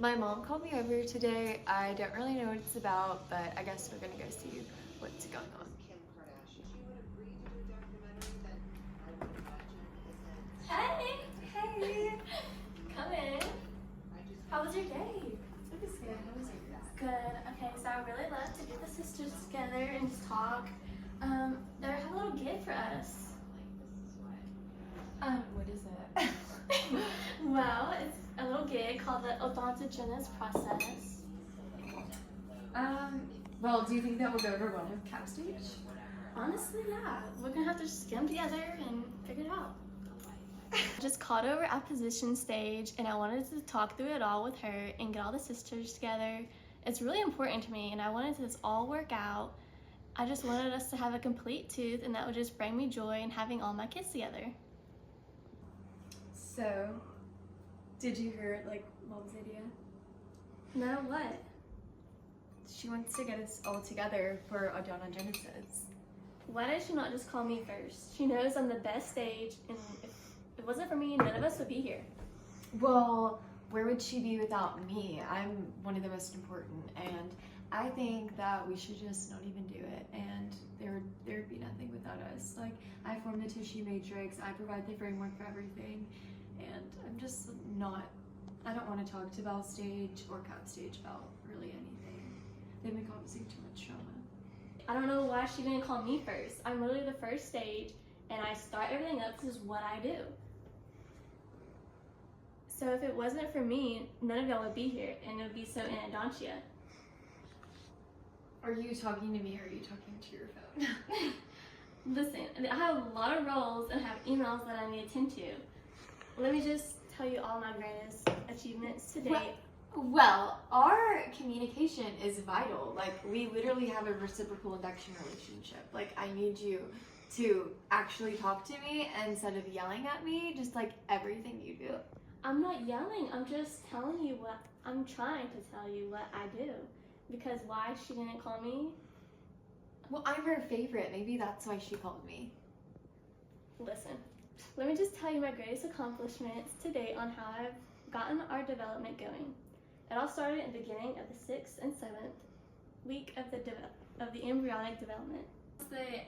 My mom called me over today. I don't really know what it's about, but I guess we're gonna go see what's going on. Kim Kardashian. She would agree to do a documentary that I would imagine isn't. Hey! Hey! Come in. I just. How was your day? It was good. How was yours? Good. Okay, so I really love to get the sisters together and just talk. They have a little gift for us. What is it? Well, it's a little gig called the odontogenesis process. Well, do you think that will go over well with Cap Stage? Honestly, yeah. We're gonna have to just get them together and figure it out. I just called over Apposition Stage and I wanted to talk through it all with her and get all the sisters together. It's really important to me and I wanted this all work out. I just wanted us to have a complete tooth and that would just bring me joy in having all my kids together. So, did you hear Mom's idea? No, what? She wants to get us all together for Odontogenesis. Why did she not just call me first? She knows I'm the best stage and if it wasn't for me, none of us would be here. Well, where would she be without me? I'm one of the most important, and I think that we should just not even do it, and there'd be nothing without us. Like, I form the tissue matrix, I provide the framework for everything, and I'm just not, I don't want to talk to Bell Stage or Cap Stage about really anything. They've been causing too much trauma. I don't know why she didn't call me first. I'm literally the first stage and I start everything up. This is what I do. So if it wasn't for me, none of y'all would be here and it would be so inodontia. Are you talking to me or are you talking to your phone? Listen, I have a lot of roles and have emails that I need to attend to. Let me just tell you all my greatest achievements to date. Well, our communication is vital. Like, we literally have a reciprocal induction relationship. Like, I need you to actually talk to me instead of yelling at me, just like everything you do. I'm not yelling, I'm just telling you what, I'm trying to tell you what I do. Because why she didn't call me? Well, I'm her favorite. Maybe that's why she called me. Listen, let me just tell you my greatest accomplishments to date on how I've gotten our development going. It all started in the beginning of the 6th and 7th week of the embryonic development. The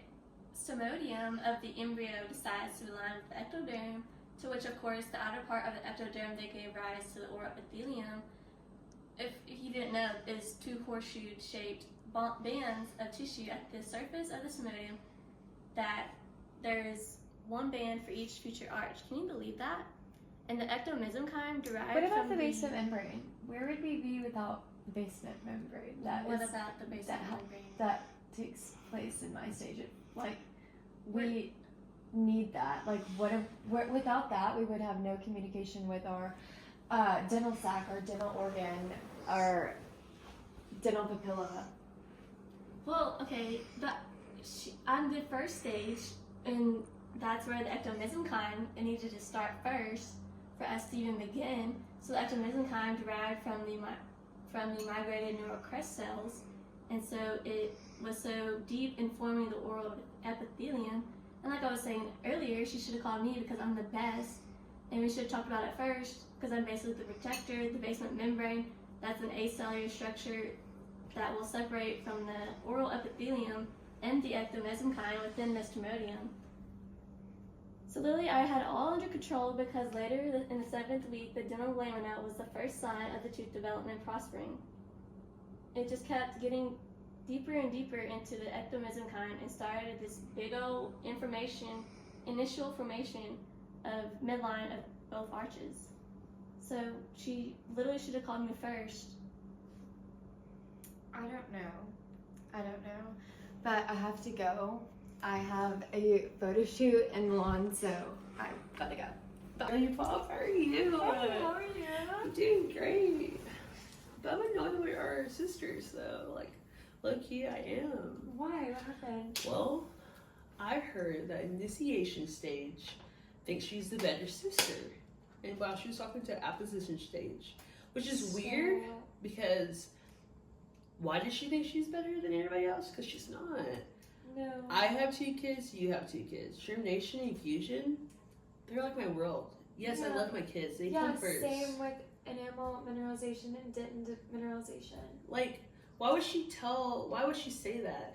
stomodium of the embryo decides to align with the ectoderm, to which of course the outer part of the ectoderm that gave rise to the oral epithelium, if you didn't know, is two horseshoe-shaped bands of tissue at the surface of the stomodium that there is one band for each future arch. Can you believe that? And the ectomesenchyme derived What about from the basement membrane? Where would we be without the basement membrane? What about the basement membrane? That takes place in my stage. We need that. Like, without that, we would have no communication with our dental sac, our dental organ, our dental papilla. Well, okay, I'm the first stage, and that's where the ectomesenchyme needed to start first for us to even begin. So the ectomesenchyme derived from the migrated neural crest cells, and so it was so deep in forming the oral epithelium. And like I was saying earlier, she should have called me because I'm the best, and we should have talked about it first because I'm basically the protector, the basement membrane. That's an acellular structure that will separate from the oral epithelium and the ectomesenchyme within the stomodium. So literally I had it all under control because later in the 7th week, the dental lamina was the first sign of the tooth development prospering. It just kept getting deeper and deeper into the ectomesenchyme and started this big old initial formation of midline of both arches. So she literally should have called me first. I don't know. But I have to go. I have a photo shoot in Milan, so I gotta go. Hey, Pop, how are you? Hey, how are you? I'm doing great. But I'm annoyed with our sisters, though. Like, low-key, I am. Why? What happened? Well, I heard that Initiation Stage thinks she's the better sister. And while she was talking to Apposition Stage, which is weird because why does she think she's better than anybody else? Because she's not. No. I have 2 kids, you have 2 kids. Shroom Nation and Fusion, they're like my world. Yes, I Yeah. love my kids. They Yeah, come first. same with enamel mineralization and dentin mineralization. Like, why would she say that?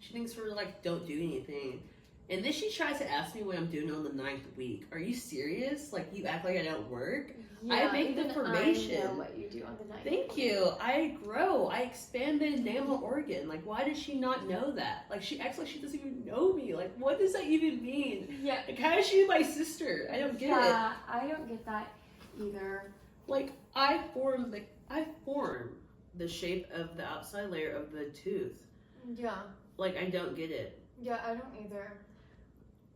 She thinks we're like, don't do anything. And then she tries to ask me what I'm doing on the 9th week. Are you serious? Like, you act like I don't work? I make the even formation. I know what you do on the night. Thank you. I grow. I expand the enamel organ. Like, why does she not know that? Like, she acts like she doesn't even know me. Like, what does that even mean? Yeah. Like, how is she my sister? I don't get it. Yeah, I don't get that either. Like, I form the shape of the outside layer of the tooth. Yeah. Like, I don't get it. Yeah, I don't either.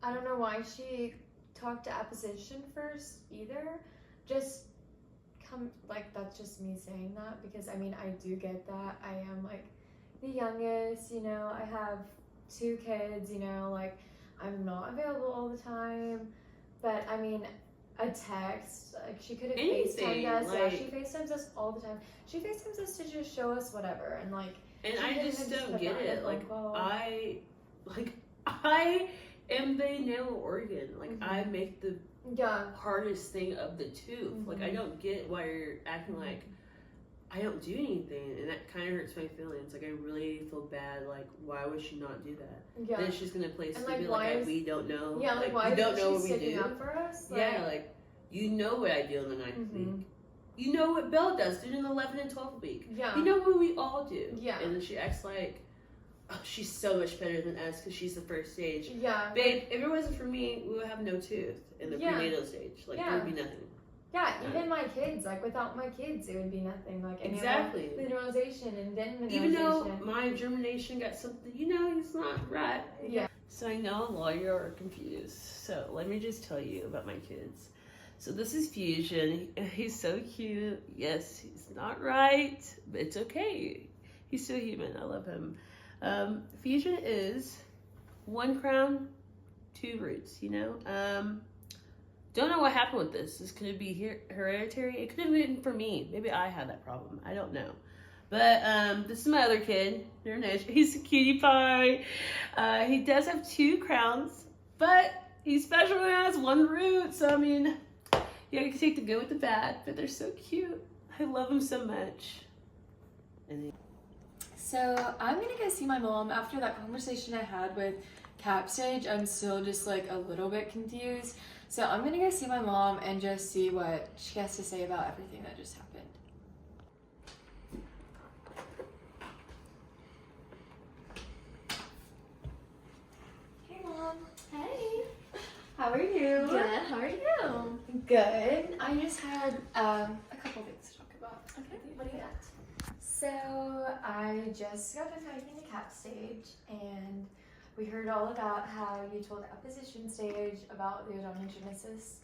I don't know why she talked to apposition first either. Just that's just me saying that because I mean I do get that. I am like the youngest, you know, I have 2 kids, you know, like I'm not available all the time. But I mean a text, like she could have FaceTimed us. Yeah, she FaceTimes us all the time. She FaceTimes us to just show us whatever and like And she I didn't just even don't put get that in it. a Like, phone call. I am the enamel organ. Like, Mhm. I make the Yeah. hardest thing of the tooth. Like, I don't get why you're acting like I don't do anything, and that kind of hurts my feelings. Like, I really feel bad. Like, why would she not do that? Yeah. Then she's gonna play And, stupid, like, why we don't know. Yeah, like why you don't isn't know she what we sticking do. up for us? Yeah, like you know what I do on the 9th Mhm. week. You know what Belle does during the 11th and 12th week. Yeah. You know what we all do. Yeah. And then she acts like, oh, she's so much better than us because she's the first stage. Yeah. Babe, if it wasn't for me, we would have no tooth in the prenatal stage. Like, there would be nothing. Yeah, even my kids, like without my kids, it would be nothing. Like Exactly. mineralization and then mineralization. Even though my germination got something, he's not right. Yeah. So I know a lot of you are confused. So let me just tell you about my kids. So this is Fusion. He's so cute. Yes, he's not right, but it's okay. He's so human. I love him. Fusion is 1 crown, 2 roots, Don't know what happened with this. This could be hereditary. It could have been for me. Maybe I had that problem. I don't know. But this is my other kid. He's a cutie pie. He does have 2 crowns, but he special only has 1 root. So I mean, you can take the good with the bad. But they're so cute. I love them so much. So I'm gonna go see my mom after that conversation I had with Capstage. I'm still just like a little bit confused. So I'm gonna go see my mom and just see what she has to say about everything that just happened. Hey, Mom. Hey. How are you? Good. How are you? Good. I just had a couple things to talk about. Okay. What do you got? So I just got done talking to Cap Stage, and we heard all about how you told Opposition Stage about the odontogenesis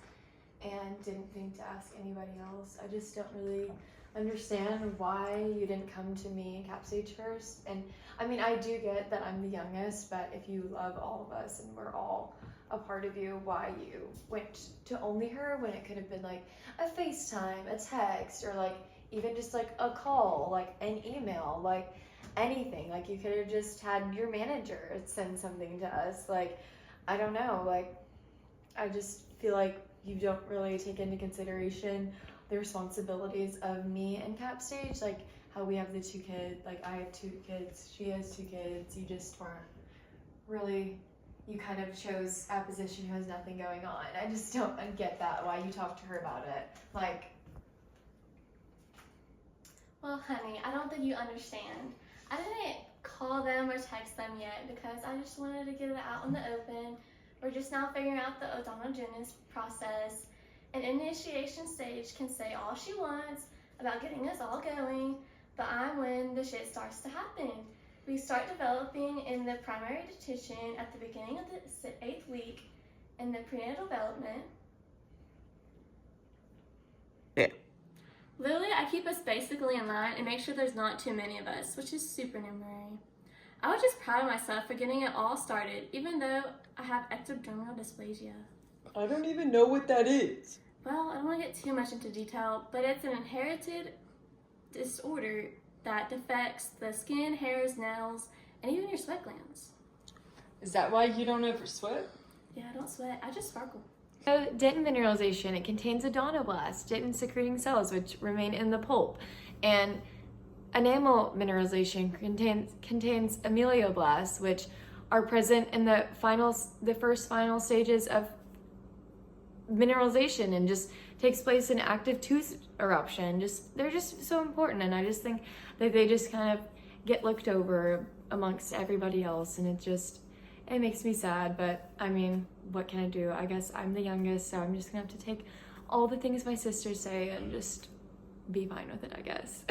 and didn't think to ask anybody else. I just don't really understand why you didn't come to me and Cap Stage first. And I mean, I do get that I'm the youngest, but if you love all of us and we're all a part of you, why you went to only her when it could have been like a FaceTime, a text, or like even just like a call, like an email, like anything. Like you could have just had your manager send something to us. Like, I don't know, like I just feel like you don't really take into consideration the responsibilities of me and Cap Stage, like how we have the 2 kids, like I have 2 kids, she has 2 kids. You just weren't really, you kind of chose Opposition who has nothing going on. I just don't get that, why you talked to her about it. Like, Well, honey, I don't think you understand. I didn't call them or text them yet because I just wanted to get it out in the open. We're just now figuring out the odontogenesis process. An initiation stage can say all she wants about getting us all going, but I'm when the shit starts to happen. We start developing in the primary dentition at the beginning of the 8th week in the prenatal development. Literally, I keep us basically in line and make sure there's not too many of us, which is supernumerary. I was just proud of myself for getting it all started, even though I have ectodermal dysplasia. I don't even know what that is. Well, I don't want to get too much into detail, but it's an inherited disorder that affects the skin, hairs, nails, and even your sweat glands. Is that why you don't ever sweat? Yeah, I don't sweat. I just sparkle. So, dentin mineralization, it contains adenoblasts, dentin secreting cells, which remain in the pulp. And enamel mineralization contains amelioblasts, which are present in the first final stages of mineralization and just takes place in active tooth eruption. They're just so important, and I just think that they just kind of get looked over amongst everybody else, and it makes me sad. But I mean, what can I do? I guess I'm the youngest, so I'm just gonna have to take all the things my sisters say and just be fine with it, I guess.